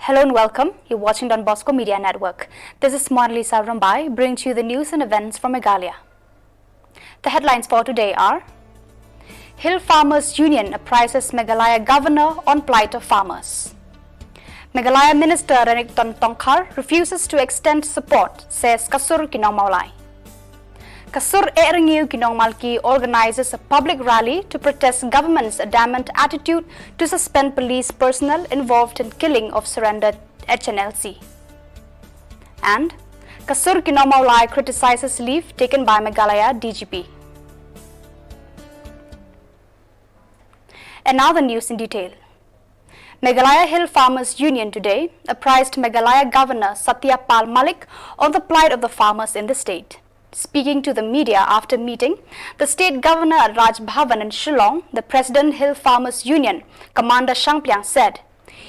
Hello and welcome. You're watching Don Bosco Media Network. This is Monalisa Rambai bringing to you the news and events from Meghalaya. The headlines for today are: Hill Farmers Union apprises Meghalaya Governor on plight of farmers. Meghalaya Minister Renik Ton Tongkhar refuses to extend support, says Kasur Kinong Maulai. Kasur Erengiu Kinong Malki organizes a public rally to protest government's adamant attitude to suspend police personnel involved in killing of surrendered HNLC. And Kasur Kinong Maulai criticizes leave taken by Meghalaya DGP. And now the news in detail. Meghalaya Hill Farmers Union today apprised Meghalaya Governor Satya Pal Malik on the plight of the farmers in the state. Speaking to the media after meeting the state governor at Raj Bhavan in Shillong, the President Hill Farmers Union, Commander Shangpliang, said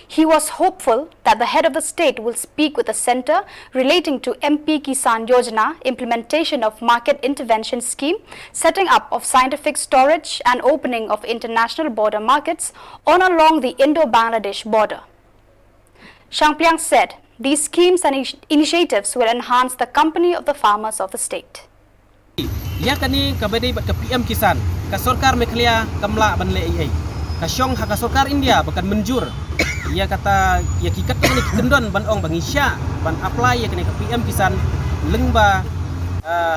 he was hopeful that the head of the state will speak with the centre relating to MP Kisan Yojana implementation of market intervention scheme, setting up of scientific storage and opening of international border markets on along the Indo-Bangladesh border. Shangpliang said these schemes and initiatives will enhance the company of the farmers of the state. Ya kani kabadi ke PM Kisan, ka Sarkar Meghalaya kamla banle ai. Ka syong ha ka Sarkar India bakan menjur. Ya kata ya kikat ni kendon ban ong bangisya ban apply ya kani ke PM Kisan lengba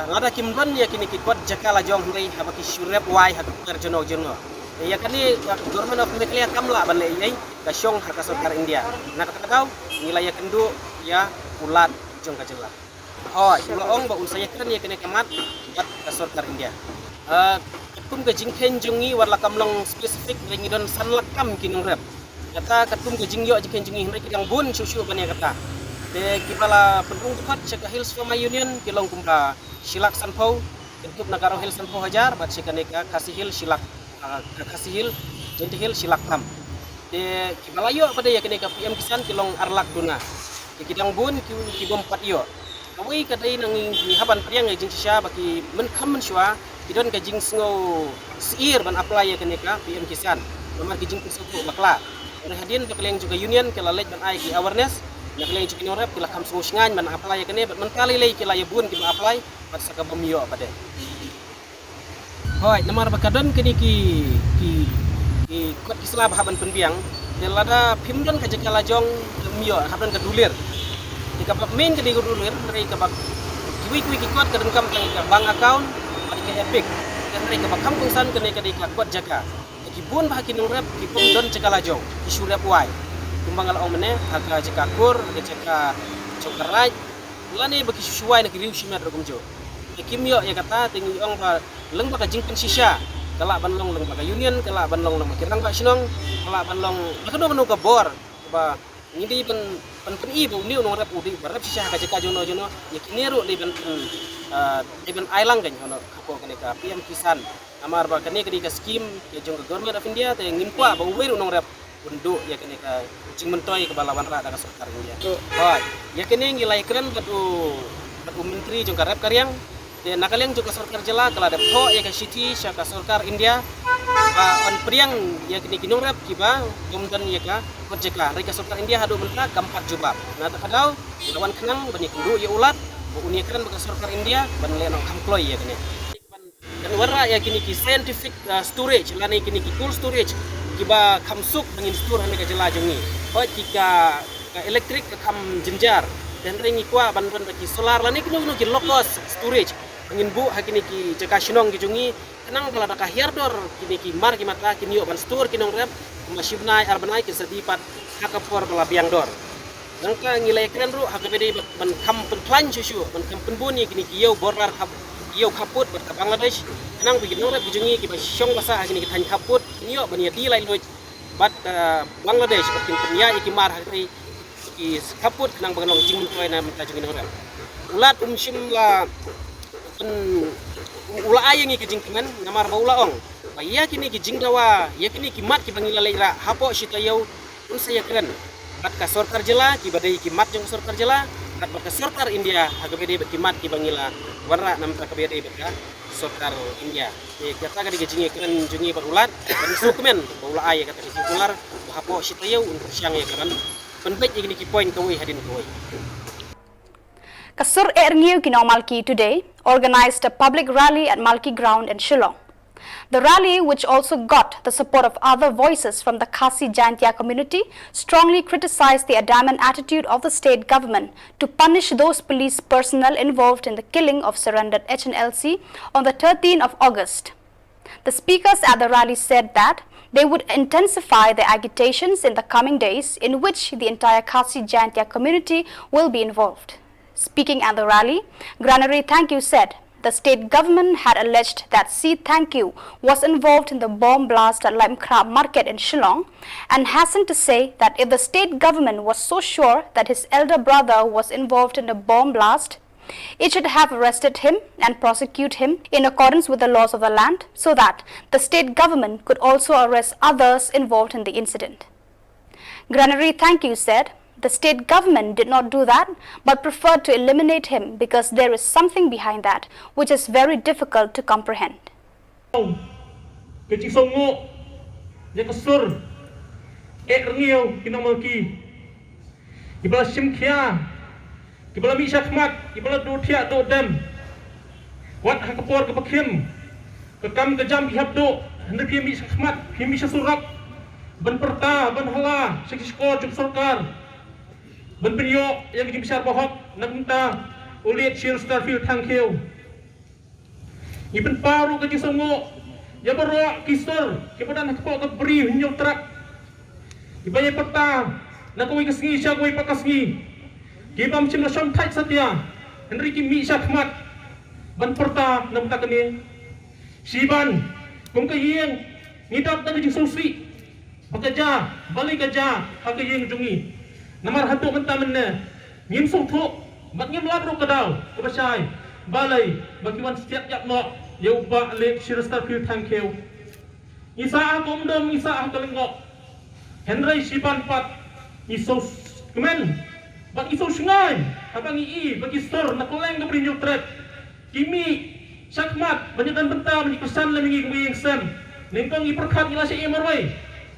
ngada kimban ya kini kikot jakala jong hlei ha baki syurep wai ha ka jono. Ya kani government of Meghalaya kamla banle ai ka syong ha ka Sarkar India. Nak kata kau nilai ya kendu ya ulat jong ka jela. Oh, ong ba unsaya kan ya kene kemat buat ka Sarkar India. Katum ke jingken jungi warla kamlong spesifik ngidon sanlakam kinung rep. Kata katum ke jingyo jingken jungi hendai kidang bun susu bania kata. De kipala pendung tukat cek Hills Farmers Union kilong kumpa silak sanpau untuk negara Hills sanpau hajar bat sekane ka kasih Hill silak kasih Hill jadi Hill silak tam. De kipala yo pada ya kene ka PM Kisan kilong arlak duna. Kidang bun kibom pat yo. Kawai kadai nang ni haban priang ya jing sya baki men kam men syua kidon ka jing sngo siir ban apply ya kene ka PM Kisan nomor ki jing kusuku bakla ore hadin ka keleng juga union kala lej ban ai ki awareness na keleng juga norep kila kam sngo sngan ban apply ya kene ban kali lei kila ya bun ki ba apply bat saka bamio pade hoi nomor bakadon kini ki kot isla haban penbiang delada pimdon ka jakala jong mio haban ka dulir jika main ke digulir mereka bak kiwi kikot ke dengkam ke bank account bagi ke epic dan mereka bak kampung san ke neka di kuat jaga kibun bah kinung rep kipum don cekala jong isu rep wai kumbang ala omene aga jeka kur aga jeka cokerai lani bagi susuai nak riu simat rogum jo kimyo ya kata tingi ong ba leng baka jingpen sisya kala banlong leng baka union kala banlong nama kirang ba sinong kala banlong bakado manu ka bor ba ini pen ibu ni orang rap udi berap sisa kaca jono ya kini ru di ben island kan hono kako kene ka PM Kisan amar ba kene ke skim ya jong government of India te ngimpa ba uwe orang rap unduk ya kene ka jing mentoi ke balawan ra daga Sarkar India hoi ya kene ngilai keren batu menteri jong rap karyang de nakaleng juga Sarkar jela kala dep tho ya ka city sya ka Sarkar India on priang ya kini kinong rap kiba gomdan ya ka kojeka reka Sarkar India hadu menta kampat jubab na ta kadau lawan kenang bani kundu ya ulat bu unia keren baka Sarkar India ban leno kamkloy ya kini dan warra ya kini ki scientific storage lani kini ki cool storage kiba kamsuk bangin store hame ka jela jongi hoi kika ka elektrik ka kam jenjar dan ringi kwa ban baki solar lani kini ki locus storage angin bu hakini ki jeka sinong ki jungi kenang bala da kahiardor kini ki mar ki mata kini yo ban store kinong rep masibnai arbanai ki sedipat hakapor bala biang dor nangka ngilai keren ru hakabede ban kam pentlan susu ban kam penbuni kini ki yo borlar yo kaput ber ka Bangladesh kenang bikin rep jungi ki ba syong basa hakini ki tan kaput kini yo ban ya di lain loj bat Bangladesh bakin penya iki mar hakri ki kaput kenang bangalong jing mentoi na menta jungi rep ulat simla ula ayang ki jingkingan namar baula ong ya kini ki jingdawa ya kini ki mat ki bangila leira hapo sitayau un saya keren bat ka Sarkar jela ki badai ki mat jong Sarkar jela bat ka Sarkar India agabede ki mat ki bangila warra nam ta kabede ka Sarkar India e kata ka dijingi keren jungi barulat dan sukumen baula ay kata ki kular hapo sitayau un siang ya keren penbait yang ki point kawai hadin kawai. Kasur Erngiu Kinau Malki today organized a public rally at Malki Ground in Shillong. The rally, which also got the support of other voices from the Khasi Jaintia community, strongly criticized the adamant attitude of the state government to punish those police personnel involved in the killing of surrendered HNLC on the 13th of August. The speakers at the rally said that they would intensify their agitations in the coming days, in which the entire Khasi Jaintia community will be involved. Speaking at the rally, Granary Thank You said the state government had alleged that C. Thank You was involved in the bomb blast at Limkrab Market in Shillong, and hastened to say that if the state government was so sure that his elder brother was involved in the bomb blast, it should have arrested him and prosecute him in accordance with the laws of the land, so that the state government could also arrest others involved in the incident. Granary Thank You said the state government did not do that, but preferred to eliminate him because there is something behind that which is very difficult to comprehend. Kecik songo, ya kesur, Erngiu Kinau Malki, ibala simkia, ibala mi syakmat, ibala do tiak do dem, wat hakapor kebakim, kekam kejam ihap do, hendak pia mi syakmat, pia mi syasurak, ban perta, ban hala, sekiskor cuk sorkar, ban penyo yang kecik besar bohok, nak minta uliat Shir Starfield Tangkeu. Iban paru kecik songo, ya berok kisor, kepada nak kepok keberi hinjau terak. Ibaya peta, nak kawai kesengi syak kawai pakasngi. Kiba macam nasyam taik satya, Henry mi syakmat, ban perta nak minta kini. Siban, kung kayeng, ngidap na kecik susi, pakaja, balik kaja, hakayeng jungi. Namar hatu mentah mana, ngim sungtuk, mat ngim labro kadau, kebasai, balai, bagiwan setiap yak nok, ya ubah lek Shir Starfield Tangkeu. Isa aku mendom, isa aku kalengok. Henry Siban Pat, iso kemen, bak iso sungai, abang ii, bagi store, nak koleng ke berinjok trap. Kimi, syakmat, banyak dan bentah, banyak kesan lah mingi kumiyeng sem. Nengkong iperkat ila si emarway.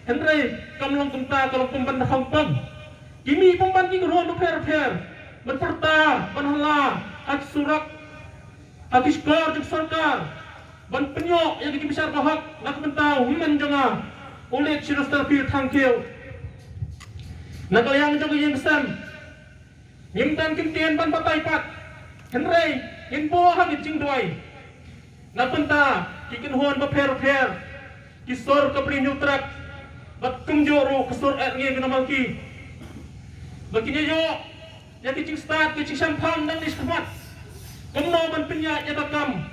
Henry, kamlang kumta, kalau pemban na hongpong. Kimi pemban ki keruan do per, berperta, banhala, hak surak, hak skor juk sarkar, ban penyok yang kecil besar bahak, nak mentau, himan jonga, ulit Shir Starfield Tangkeu. Nak yang jonga yang kesan, nyimtan kimtian ban patai pat, Henry, yang buah hangit jing doai. Nak mentah, kikin huan per, kisor ke perinjau terak, bat kumjoro kesor Erngiu Kinau Malki. Baginya yo, yang kecil start, kecil sampam dan niskemat. Kamu ban penyak ya takam.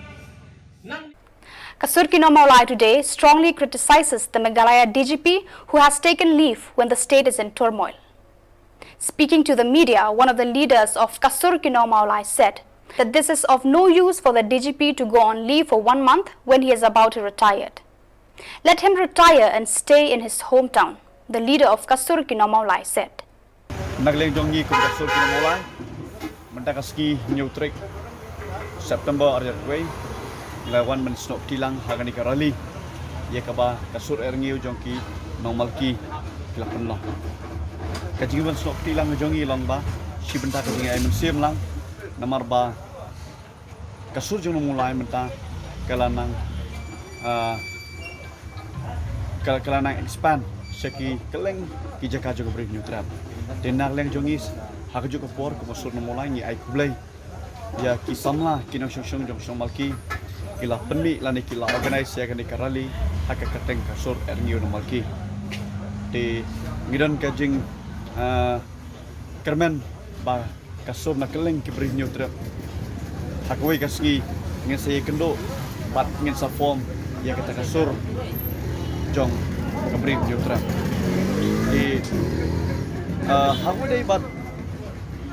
Kasur Kinau Maulai today strongly criticizes the Meghalaya DGP who has taken leave when the state is in turmoil. Speaking to the media, one of the leaders of Kasur Kinau Maulai said that this is of no use for the DGP to go on leave for 1 month when he is about to retire. Let him retire and stay in his hometown, the leader of Kasur Kinau Maulai said. Nagleng jongi kum Kasur Kinau Maulai, mentakaski nyutrik September arjat way, lawan men snop tilang hagani karali, ye kaba Kasur Erngiu jongki Kinau Malki kilapan long. Kajiban snop tilang jongi long ba, si benta kajing ay mensim lang, namar ba Kasur Kinau Maulai menta kalanang kalanang expand seki keleng kijaka juga beri neutral. Dan nagleng jongis hak juga por ke Kasur Kinau Maulai ni ai kublai ya kisamla Kinau Syong Jong Malki kila penmi lani kila organize ya kani karali hak kateng Kasur Erngiu Kinau Malki di ngidan kajing kermen ba Kasur na keleng ki beri neutral hak wei kasgi ngin saya kendo bat ngin sa form ya kata Kasur Jong beri neutral di hawa dai bat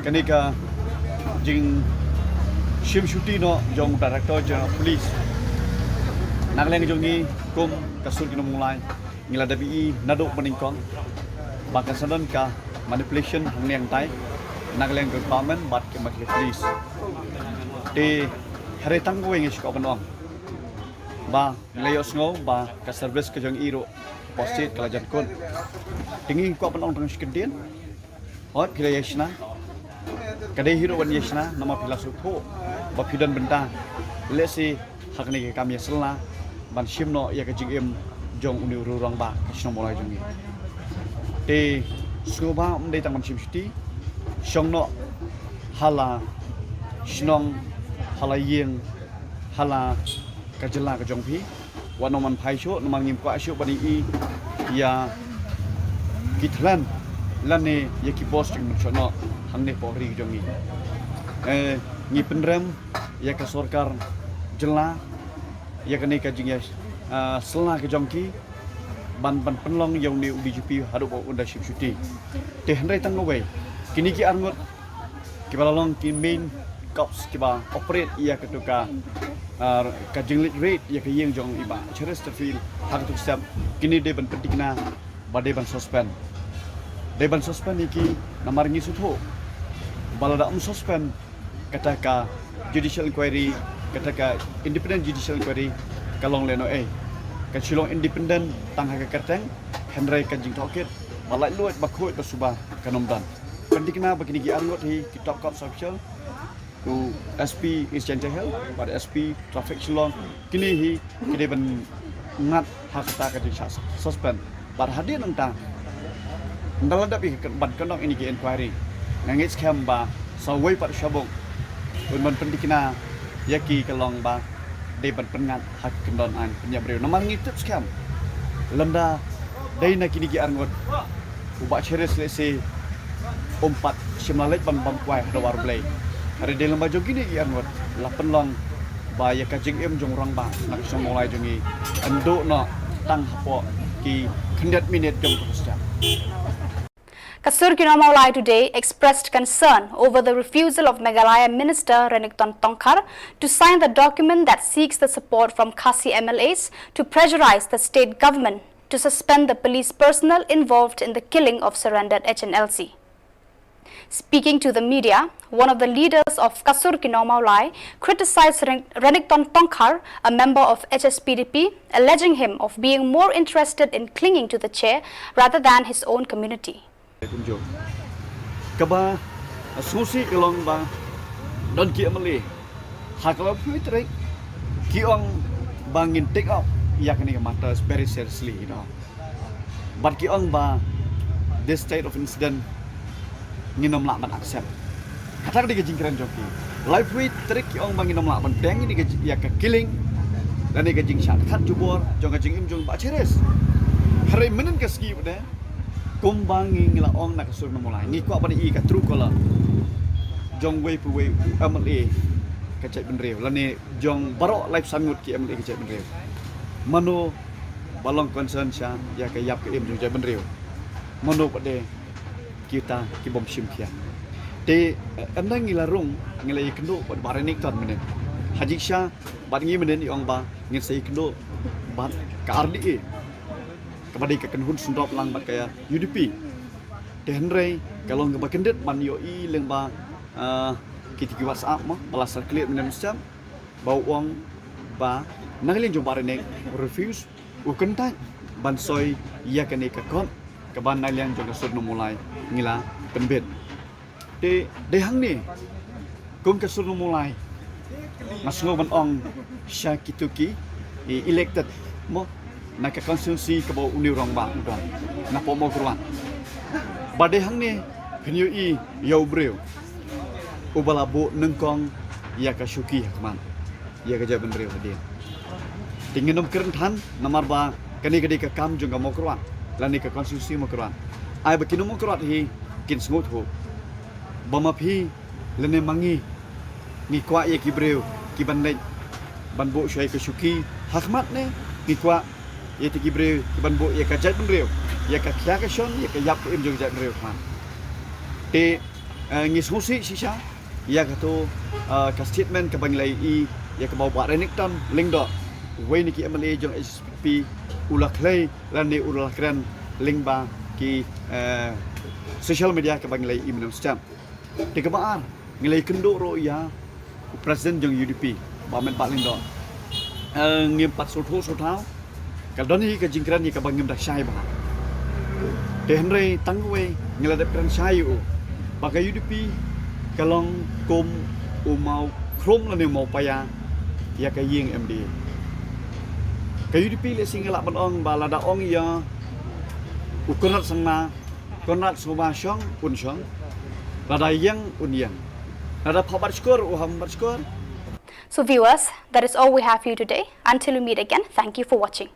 kanika jing Shim Shuti no jong director general police nagleng jongi kum Kasur Kinau Maulai ngila dabi nadok meningkong bahkan sadan ka manipulation hangliang tai nagleng government bat ke makli police de hari tanggo ngi shko banong ba layos ngo ba ka service ke jong iro posit kalajan kon tingin ko banong tang shkendien hot pila yashna kadai hero wan yashna nama pila sutho ba pidan benta lesi hakni ke kami selna ban shimno ya ka jingem jong uni urang ba shno molai jongi te suba mdei tang shim shti shongno hala shnong hala yeng hala kajela ka jongpi wanoman phai sho nomang ngim kwa sho bani i ya kitlan lane ya ki boss jing chono hangne pori jongi ngi penrem ya ka sorkar jela ya kani ka jing ya selna ka jongki ban penlong yang ni UDGP hadu bo unda ship shuti te hendrai tang we kini ki arngot ki balalong ki main cops ki ba operate ya ketuka ka jinglit rate ya ka yeng jong iba cheres terfil hak tu step kini de ban pentikna ba de ban suspend iki namar ngi sutho balada suspend kataka judicial inquiry kataka independent judicial inquiry kalong leno ka chilong independent tang ha ka kerteng hendrai ka jing toket balai luat bakhoi basubah kanomdan pentikna begini gi arngot hi ki top cops official ku SP Eastern Health pada SP traffic chilong kini hi kide ban ngat hakta ka jing suspend bar hadir nang ndala dapi ban kanong ini ki inquiry ngangit scam ba sawai par shabong un pentikna yaki kalong ba de ban pengat hak kendon an penyabreu namang ngitip scam lenda dai na kini ki arngot ubak cheres lese umpat simlalet ban bangkwai hada warblay hari de lamba jogi ni ki arngot la penlong ba ya ka jing em jong rang ba nak song mulai jongi ando no tang hapo ki kendat minit jong terusnya. Kasur Kinamalai today expressed concern over the refusal of Meghalaya Minister Renigton Tongkhar to sign the document that seeks the support from Khasi MLAs to pressurize the state government to suspend the police personnel involved in the killing of surrendered HNLC. Speaking to the media, one of the leaders of Kasur Kinamalai criticized Renigton Tongkhar, a member of HSPDP, alleging him of being more interested in clinging to the chair rather than his own community. Tunjuk kaba susi kelong ba don ki amali hakala puitrik ki ong bangin take up yakni matters very seriously but ki ong ba this state of incident nginom lak ban accept kata di jingkran joki life with trick ki ong banginom lak ban peng ini ya ka killing dan ni jing shat khat jubor jong jing im jong ba cheres hari menen ka ski bade kumbangi ngila ong nak sur mulai ni ko bani i ka tru kola jong wei pu wei amle ka cai benreu lani jong barok life sangut ki amle ka cai benreu mano balong concern sha ya ka yap ka im jong cai benreu mano pade kita ki bom sim kia te andang ngila rung ngila i kendo bad baranik ton menen haji sha bad ngi menen i ong ba ngin sai kendo bad ka ardi kepada ikan hun sundop lang bat kaya UDP Henry kalau nggak kendet man yoi lengba kita WhatsApp mah balas klik menem macam bau uang ba nanglin jumpa renek refuse ukentai bansoi ia kene kakon keban nalian juga sudah mulai ngila pembet de hang ni kum ke sudah mulai masuk ban ong syakituki elected mo nak konstitusi ke bawah uni orang bang tuan nak pomo keruan badai hang ni penyui yau breu ubalabu nengkong ya ka syuki keman ya ka jaban breu dia tingin nom kerentan namar ba kani kadi ka kam jung ka mo keruan lani ka konstitusi mo keruan ai bakino mo keruan hi kin smooth ho bamapi lene mangi ni kwa ya ki breu ki bandai banbo syai ka syuki hakmat ne ni kwa ye tiki breu ban bo ye ka jat breu ye ka kya ka shon ye ka yap im jog jat breu man te ngis musi sisa ya ka to ka statement ka banglai i ye ka bawa renekton lingdo we ni ki MLA jong SPP ulah klei lan ni ulah kran lingba ki social media ka banglai i menam stam te ka baan ngilai kendo ro ya presiden jong UDP ba men pak lingdo ngim pat so thau kalau ni ke jingkran ni ke bangim dah syai bah. Henry tangwe ngeladap kran syai Pakai UDP kalong kum umau krom la ni mau paya ya ka ying MD. Ka UDP le singala ong balada ong ya ukunat sangna konat suma syong pun syong. Lada yang unian. Lada pabat skor uham skor. So viewers, that is all we have for you today. Until we meet again, thank you for watching.